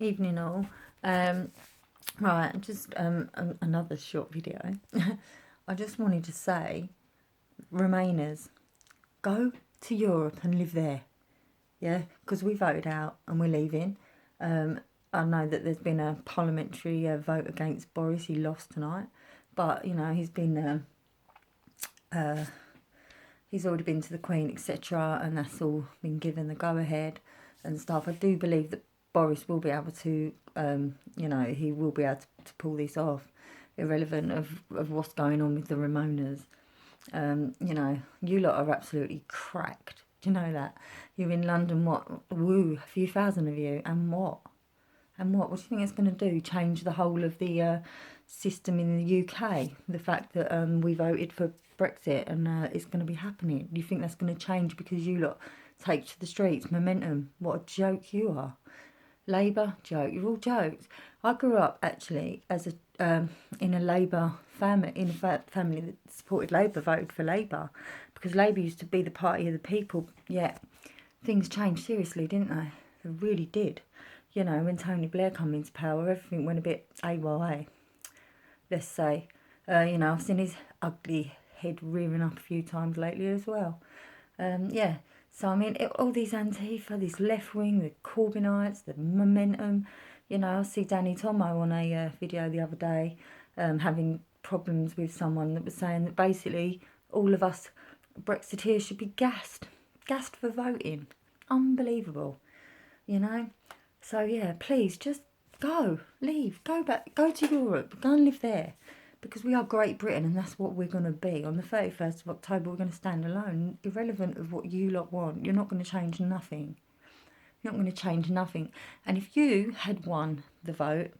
Evening all. Right, just another short video. I just wanted to say, Remainers, go to Europe and live there. Yeah, because we voted out and we're leaving. I know that there's been a parliamentary vote against Boris. He lost tonight, but you know he's been he's already been to the Queen, etc., and that's all been given the go ahead and stuff. I do believe that Boris will be able to, you know, he will be able to pull this off, irrelevant of what's going on with the remoaners. You know, you lot are absolutely cracked. Do you know that? You're in London, what? Woo, a few thousand of you, and what? And what? What do you think it's going to do? Change the whole of the system in the UK? The fact that we voted for Brexit and it's going to be happening. Do you think that's going to change because you lot take to the streets? Momentum. What a joke you are. Labour, joke. You're all jokes. I grew up actually as a in a Labour family, in a family that supported Labour, voted for Labour, because Labour used to be the party of the people. Yet things changed seriously, didn't they? They really did. You know, when Tony Blair came into power, everything went a bit AYA, let's say. You know, I've seen his ugly head rearing up a few times lately as well. Yeah, so I mean, all these Antifa, this left wing, the Corbynites, the momentum. You know, I see Danny Tomo on a video the other day having problems with someone that was saying that basically all of us Brexiteers should be gassed for voting. Unbelievable, you know. So yeah, please just go, leave, go back, go to Europe, go and live there, because we are Great Britain and that's what we're going to be. On the 31st of October, we're going to stand alone, irrelevant of what you lot want. You're not going to change nothing. You're not going to change nothing. And if you had won the vote,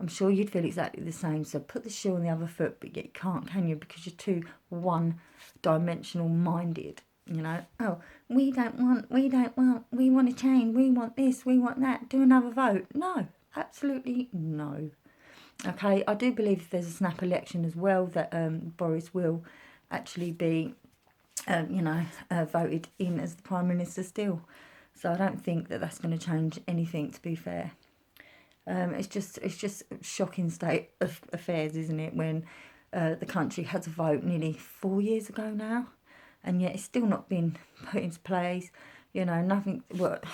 I'm sure you'd feel exactly the same. So put the shoe on the other foot, but yet you can't, can you? Because you're too one-dimensional minded. You know, oh, we want to change, we want this, we want that, do another vote. No, absolutely no. Okay, I do believe if there's a snap election as well that Boris will actually be, you know, voted in as the Prime Minister still. So I don't think that that's going to change anything, to be fair. It's just a shocking state of affairs, isn't it, when the country had to vote nearly 4 years ago now, and yet it's still not been put into place. You know, nothing. What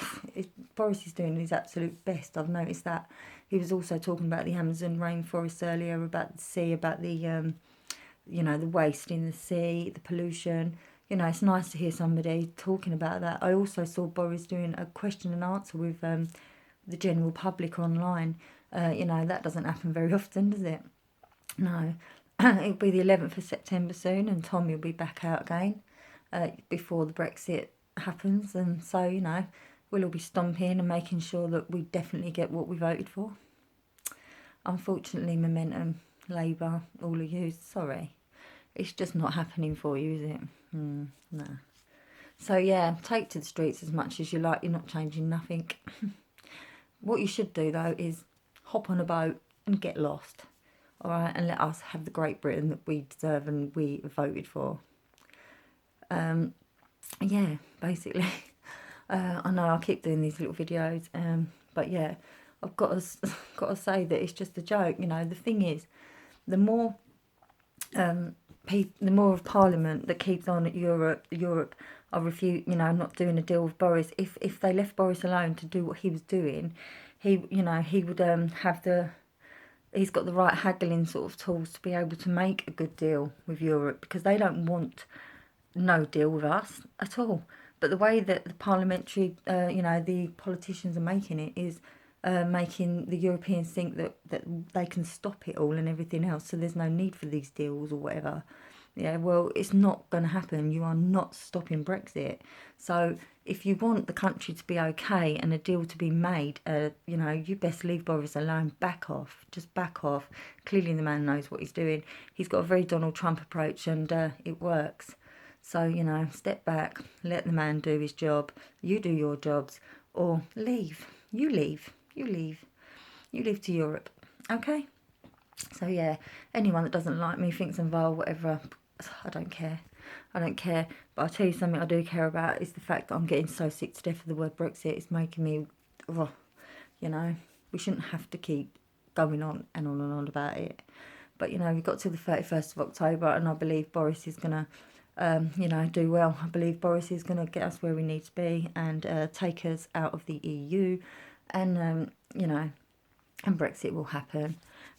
Boris is doing his absolute best. I've noticed that. He was also talking about the Amazon rainforest earlier, about the sea, about the, you know, the waste in the sea, the pollution. You know, it's nice to hear somebody talking about that. I also saw Boris doing a question and answer with the general public online. You know, that doesn't happen very often, does it? No. It'll be the 11th of September soon, and Tommy will be back out again before the Brexit happens. And so, you know, we'll all be stomping and making sure that we definitely get what we voted for. Unfortunately, Momentum, Labour, all of you, sorry. It's just not happening for you, is it? No. So, yeah, take to the streets as much as you like. You're not changing nothing. What you should do, though, is hop on a boat and get lost. All right, and let us have the Great Britain that we deserve and we voted for. Yeah, basically. I know I keep doing these little videos, but yeah, I've got to say that it's just a joke. You know, the thing is, the more the more of Parliament that keeps on at Europe are you know, not doing a deal with Boris. If they left Boris alone to do what he was doing, he, you know, he would have he's got the right haggling sort of tools to be able to make a good deal with Europe, because they don't want no deal with us at all. But the way that the parliamentary, you know, the politicians are making it is making the Europeans think that they can stop it all and everything else, so there's no need for these deals or whatever. Yeah, well, it's not going to happen. You are not stopping Brexit. So if you want the country to be okay and a deal to be made, you know, you best leave Boris alone. Back off. Just back off. Clearly the man knows what he's doing. He's got a very Donald Trump approach, and it works. So, you know, step back. Let the man do his job. You do your jobs. Or leave. You leave. You leave. You leave to Europe. Okay? So, yeah, anyone that doesn't like me, thinks I'm vile, whatever, I don't care. I don't care. But I'll tell you something I do care about is the fact that I'm getting so sick to death of the word Brexit. It's making me, you know. We shouldn't have to keep going on and on and on about it. But, you know, we've got till the 31st of October, and I believe Boris is going to, you know, do well. I believe Boris is going to get us where we need to be and take us out of the EU, and, you know, and Brexit will happen.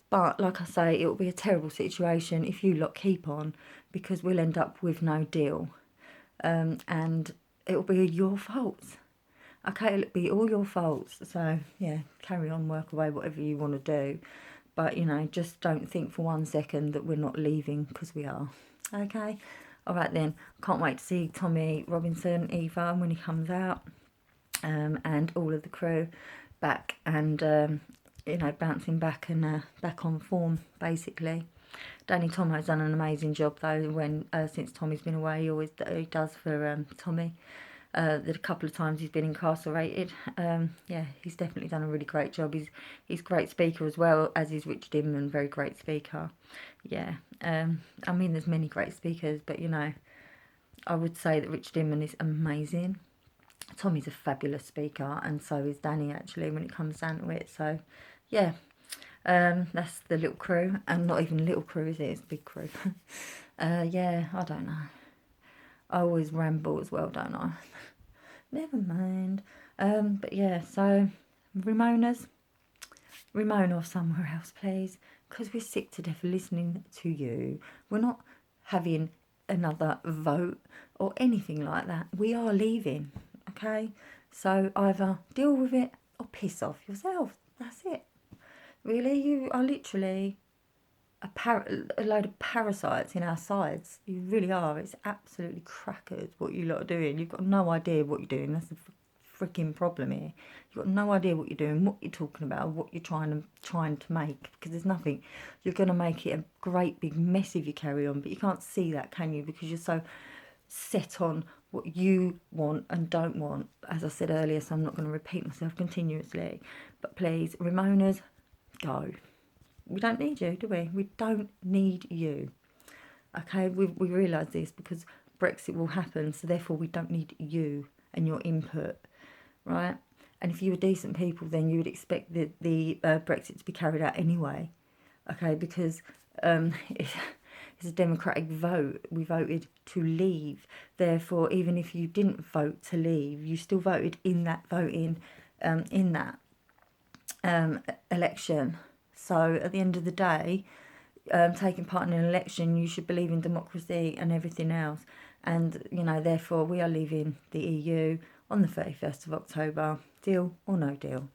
But, like I say, it will be a terrible situation if you lot keep on, because we'll end up with no deal. And it will be your faults. Okay, it'll be all your faults. So, yeah, carry on, work away, whatever you want to do. But, you know, just don't think for 1 second that we're not leaving, because we are. Okay? All right, then. Can't wait to see Tommy Robinson, Eva, when he comes out, and all of the crew back and, you know, bouncing back and back on form, basically. Danny Tomo's done an amazing job, though, when since Tommy's been away. He does for Tommy. The couple of times he's been incarcerated, yeah, he's definitely done a really great job. He's a great speaker as well, as is Richard Inman, very great speaker. Yeah, I mean, there's many great speakers, but, you know, I would say that Richard Inman is amazing. Tommy's a fabulous speaker, and so is Danny, actually, when it comes down to it. So, yeah, that's the little crew, and not even a little crew, is it? It's a big crew. Yeah, I don't know. I always ramble as well, don't I? Never mind. But yeah, so remoaners, remoan off somewhere else, please, because we're sick to death of listening to you. We're not having another vote or anything like that. We are leaving, okay? So either deal with it or piss off yourself. That's it. Really, you are literally a load of parasites in our sides. You really are. It's absolutely crackers what you lot are doing. You've got no idea what you're doing. That's the freaking problem here. You've got no idea what you're doing, what you're talking about, what you're trying to make, because there's nothing. You're going to make it a great big mess if you carry on, but you can't see that, can you? Because you're so set on what you want and don't want, as I said earlier, so I'm not going to repeat myself continuously. But please, remoaners, go. We don't need you, do we? We don't need you. Okay, we realise this because Brexit will happen, so therefore we don't need you and your input, right? And if you were decent people, then you would expect the Brexit to be carried out anyway, okay? Because it's a democratic vote. We voted to leave. Therefore, even if you didn't vote to leave, you still voted in that voting, in that election. So at the end of the day, taking part in an election, you should believe in democracy and everything else. And, you know, therefore we are leaving the EU on the 31st of October. Deal or no deal?